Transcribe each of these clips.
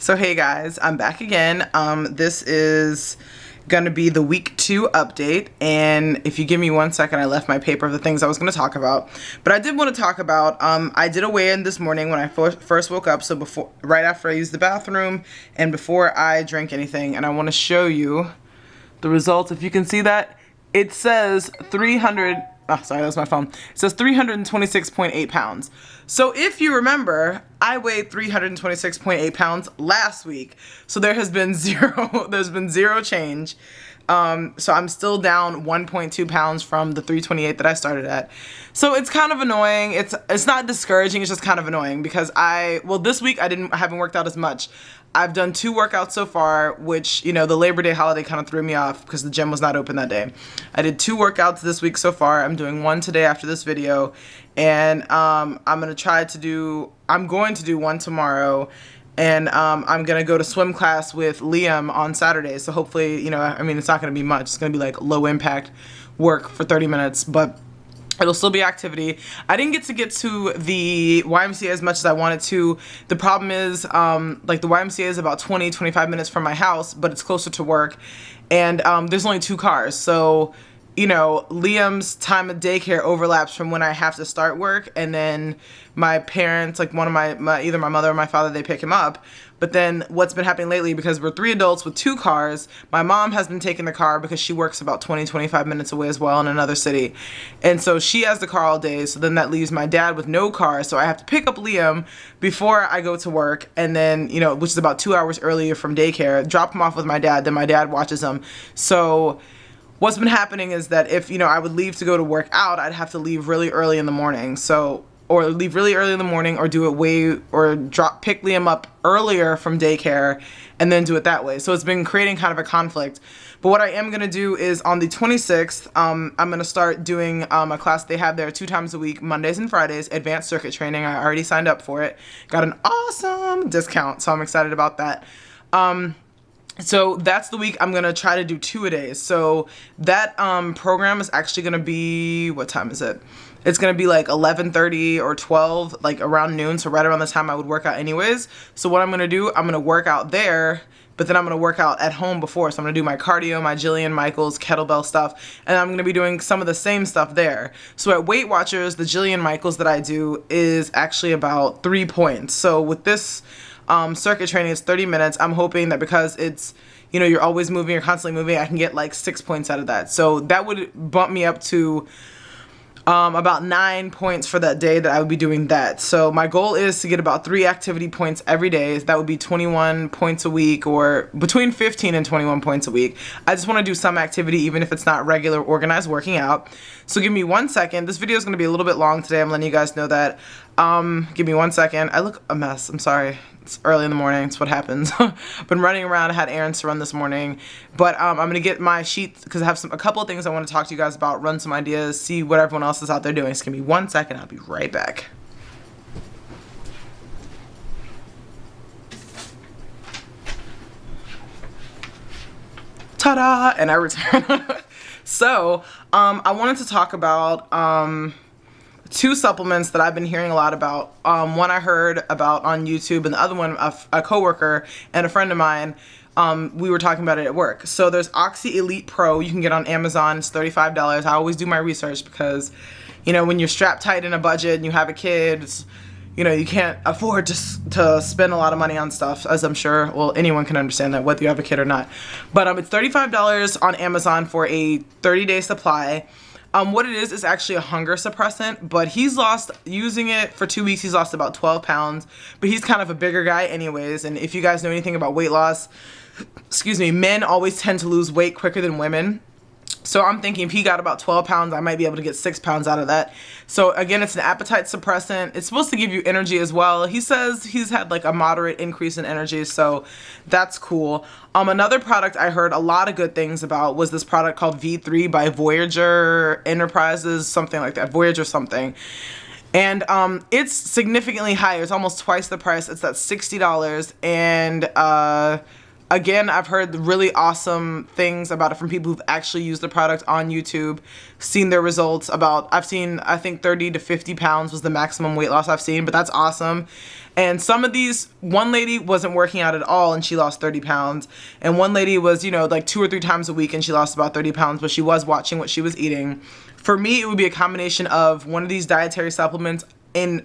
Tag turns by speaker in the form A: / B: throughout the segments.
A: So hey guys, I'm back again. This is gonna be the week 2 update, and if you give me 1 second, I left my paper of the things I was gonna talk about. But I did want to talk about, I did a weigh-in this morning when I first woke up, so right after I used the bathroom and before I drank anything, and I want to show you the results. If you can see that, it says 300, oh sorry, that was my phone. It says 326.8 pounds. So if you remember, I weighed 326.8 pounds last week. So there's been zero change. So I'm still down 1.2 pounds from the 328 that I started at. So it's kind of annoying. It's not discouraging, it's just kind of annoying because this week I haven't worked out as much. I've done 2 workouts so far, which, you know, the Labor Day holiday kind of threw me off because the gym was not open that day. I did 2 workouts this week so far. I'm doing 1 today after this video, and I'm going to do 1 tomorrow, and I'm going to go to swim class with Liam on Saturday. So hopefully, you know, I mean, it's not going to be much. It's going to be like low impact work for 30 minutes, but it'll still be activity. I didn't get to the YMCA as much as I wanted to. The problem is, like, the YMCA is about 20-25 minutes from my house, but it's closer to work, and there's only 2 cars. So, you know, Liam's time of daycare overlaps from when I have to start work, and then my parents, like one of either my mother or my father, they pick him up. But then what's been happening lately, because we're 3 adults with 2 cars, my mom has been taking the car because she works about 20-25 minutes away as well in another city. And so she has the car all day, so then that leaves my dad with no car. So I have to pick up Liam before I go to work, and then, you know, which is about 2 hours earlier from daycare, drop him off with my dad, then my dad watches him. So what's been happening is that if, you know, I would leave to go to work out, I'd have to leave really early in the morning. Or leave really early in the morning, or pick Liam up earlier from daycare and then do it that way. So it's been creating kind of a conflict. But what I am going to do is on the 26th, I'm going to start doing a class they have there 2 times a week, Mondays and Fridays, advanced circuit training. I already signed up for it. Got an awesome discount, so I'm excited about that. So that's the week I'm going to try to do 2-a-days. So that program is actually going to be, what time is it? It's going to be like 11:30 or 12, like around noon, so right around the time I would work out anyways. So what I'm going to do, I'm going to work out there, but then I'm going to work out at home before. So I'm going to do my cardio, my Jillian Michaels kettlebell stuff, and I'm going to be doing some of the same stuff there. So at Weight Watchers, the Jillian Michaels that I do is actually about 3 points. So with this circuit training, it's 30 minutes. I'm hoping that because it's, you know, you're always moving, you're constantly moving, I can get like 6 points out of that. So that would bump me up to about 9 points for that day that I would be doing that. So my goal is to get about 3 activity points every day. That would be 21 points a week, or between 15 and 21 points a week. I just want to do some activity, even if it's not regular organized working out. So give me 1 second. This video is going to be a little bit long today. I'm letting you guys know that. Give me 1 second. I look a mess. I'm sorry. It's early in the morning. It's what happens. Been running around. I had errands to run this morning. But I'm going to get my sheet because I have a couple of things I want to talk to you guys about, run some ideas, see what everyone else is out there doing. So give me 1 second. I'll be right back. Ta-da! And I return. So, I wanted to talk about 2 supplements that I've been hearing a lot about. One I heard about on YouTube, and the other one a coworker and a friend of mine, we were talking about it at work. So there's Oxy Elite Pro. You can get on Amazon. It's $35. I always do my research because, you know, when you're strapped tight in a budget and you have a kid, you know, you can't afford to spend a lot of money on stuff, as I'm sure, well, anyone can understand that, whether you have a kid or not. But it's $35 on Amazon for a 30-day supply. What it is actually a hunger suppressant, but he's lost, using it for 2 weeks, he's lost about 12 pounds, but he's kind of a bigger guy anyways, and if you guys know anything about weight loss, excuse me, men always tend to lose weight quicker than women. So I'm thinking if he got about 12 pounds, I might be able to get 6 pounds out of that. So again, it's an appetite suppressant. It's supposed to give you energy as well. He says he's had like a moderate increase in energy, so that's cool. Another product I heard a lot of good things about was this product called V3 by Voyager Enterprises, something like that, Voyager something. And it's significantly higher. It's almost twice the price. It's at $60, and Again, I've heard really awesome things about it from people who've actually used the product on YouTube, seen their results. I've seen, I think 30 to 50 pounds was the maximum weight loss I've seen, but that's awesome. And some of these, one lady wasn't working out at all and she lost 30 pounds. And one lady was, you know, like 2 or 3 times a week and she lost about 30 pounds, but she was watching what she was eating. For me, it would be a combination of one of these dietary supplements in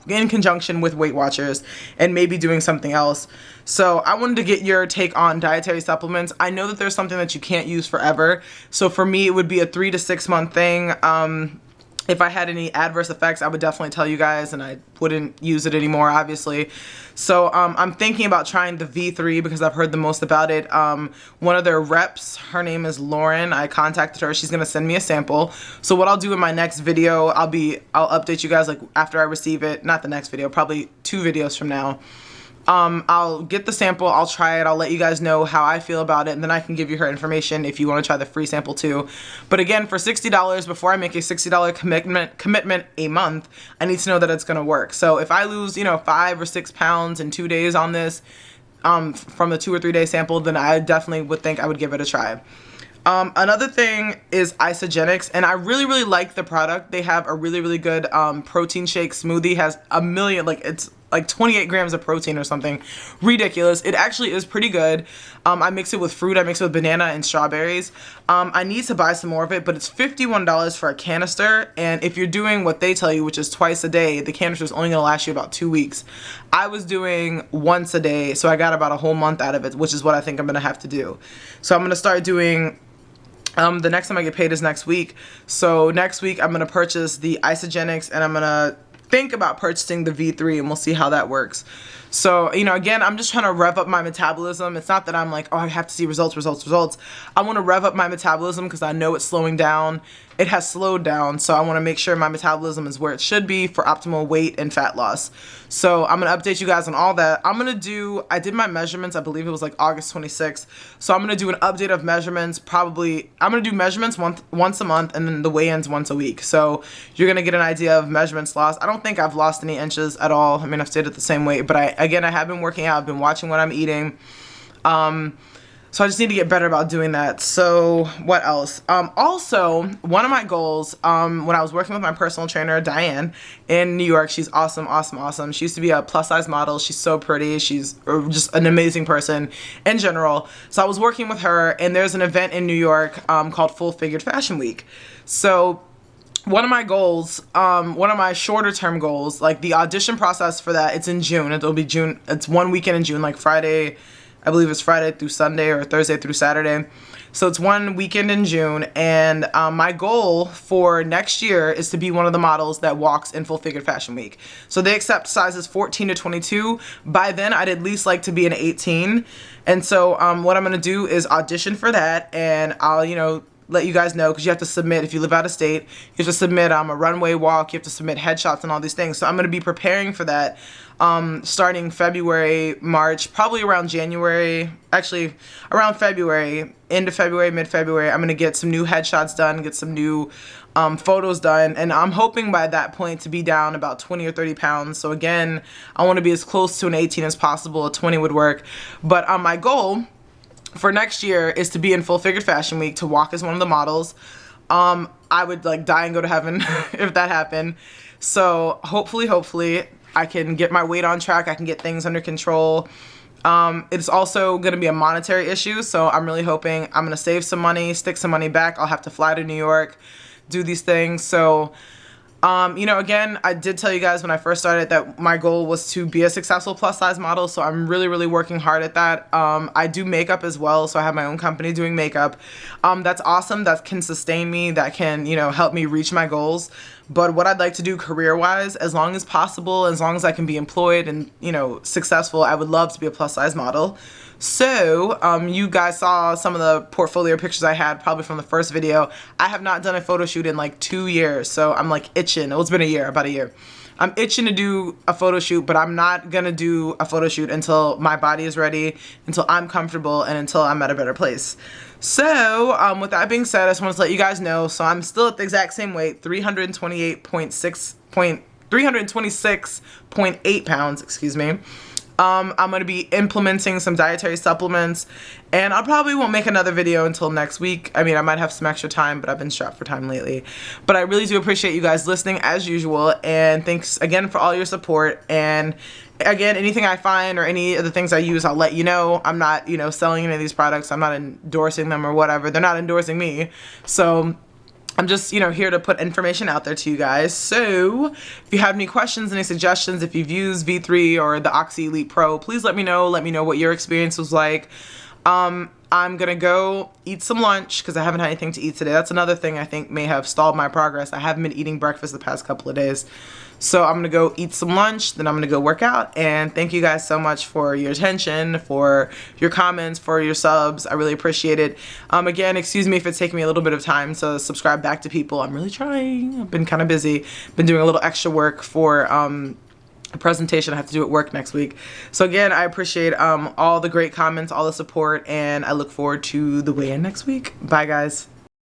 A: conjunction with Weight Watchers and maybe doing something else. So I wanted to get your take on dietary supplements. I know that there's something that you can't use forever. So for me, it would be a 3 to 6 month thing. If I had any adverse effects, I would definitely tell you guys, and I wouldn't use it anymore, obviously. So I'm thinking about trying the V3 because I've heard the most about it. One of their reps, her name is Lauren. I contacted her. She's gonna send me a sample. So what I'll do in my next video, I'll update you guys like after I receive it. Not the next video, probably 2 videos from now. I'll get the sample, I'll try it, I'll let you guys know how I feel about it, and then I can give you her information if you want to try the free sample too. But again, for $60, before I make a $60 commitment a month, I need to know that it's going to work. So if I lose, you know, 5 or 6 pounds in 2 days on this, from the 2 or 3 day sample, then I definitely would think I would give it a try. Another thing is Isagenix, and I really like the product. They have a really good protein shake smoothie. Has a million, like it's like 28 grams of protein or something ridiculous. It actually is pretty good. I mix it with fruit. I mix it with banana and strawberries. I need to buy some more of it, but it's $51 for a canister. And if you're doing what they tell you, which is twice a day, the canister is only going to last you about 2 weeks. I was doing once a day, so I got about a whole month out of it, which is what I think I'm going to have to do. So I'm going to start doing... the next time I get paid is next week. So next week I'm going to purchase the Isagenix, and I'm going to think about purchasing the V3, and we'll see how that works. So, you know, again, I'm just trying to rev up my metabolism. It's not that I'm like, oh, I have to see results. I want to rev up my metabolism because I know it's slowing down. It has slowed down, so I want to make sure my metabolism is where it should be for optimal weight and fat loss. So I'm going to update you guys on all that. I did my measurements, I believe it was like August 26th. So I'm going to do an update of measurements. I'm going to do measurements once a month, and then the weigh-ins once a week. So you're going to get an idea of measurements lost. I don't think I've lost any inches at all. I mean, I've stayed at the same weight, but I have been working out. I've been watching what I'm eating. So I just need to get better about doing that. So what else? Also, one of my goals, when I was working with my personal trainer, Diane, in New York, she's awesome. She used to be a plus size model. She's so pretty. She's just an amazing person in general. So I was working with her, and there's an event in New York called Full Figured Fashion Week. So one of my goals, one of my shorter term goals, like the audition process for that, it's in June. It'll be June. It's one weekend in June, like Friday. I believe it's Friday through Sunday or Thursday through Saturday. So it's one weekend in June, and my goal for next year is to be one of the models that walks in Full Figured Fashion Week. So they accept sizes 14 to 22. By then, I'd at least like to be an 18. And so what I'm going to do is audition for that, and I'll, you know, let you guys know, because you have to submit, if you live out of state, you have to submit a runway walk, you have to submit headshots and all these things. So I'm going to be preparing for that starting February, March, probably around January, actually around February, end of February, mid-February. I'm going to get some new headshots done, get some new photos done, and I'm hoping by that point to be down about 20 or 30 pounds. So again, I want to be as close to an 18 as possible. A 20 would work. But my goal for next year is to be in Full Figured Fashion Week, to walk as one of the models. I would like die and go to heaven if that happened. So hopefully I can get my weight on track. I can get things under control. It's also going to be a monetary issue. So I'm really hoping I'm going to save some money, stick some money back. I'll have to fly to New York, do these things. So you know, again, I did tell you guys when I first started that my goal was to be a successful plus size model, so I'm really working hard at that. I do makeup as well, so I have my own company doing makeup. That's awesome. That can sustain me. That can, you know, help me reach my goals. But what I'd like to do career-wise, as long as possible, as long as I can be employed and, you know, successful, I would love to be a plus size model. So, you guys saw some of the portfolio pictures I had probably from the first video. I have not done a photo shoot in like 2 years, so I'm like itching. It's been a year, about a year. I'm itching to do a photo shoot, but I'm not gonna do a photo shoot until my body is ready, until I'm comfortable, and until I'm at a better place. So, with that being said, I just wanted to let you guys know, so I'm still at the exact same weight, 326.8 pounds, excuse me. I'm going to be implementing some dietary supplements, and I probably won't make another video until next week. I mean, I might have some extra time, but I've been strapped for time lately. But I really do appreciate you guys listening as usual, and thanks again for all your support. And again, anything I find or any of the things I use, I'll let you know. I'm not, selling any of these products. I'm not endorsing them or whatever. They're not endorsing me. So I'm just, here to put information out there to you guys. So if you have any questions, any suggestions, if you've used V3 or the Oxy Elite Pro, please let me know. Let me know what your experience was like. I'm gonna go eat some lunch because I haven't had anything to eat today. That's another thing I think may have stalled my progress. I haven't been eating breakfast the past couple of days. So I'm gonna go eat some lunch, then I'm gonna go work out. And thank you guys so much for your attention, for your comments, for your subs. I really appreciate it. Again, excuse me if it's taking me a little bit of time to subscribe back to people. I'm really trying. I've been kind of busy. Been doing a little extra work for a presentation I have to do at work next week. So again, I appreciate all the great comments, all the support, and I look forward to the weigh-in next week. Bye, guys.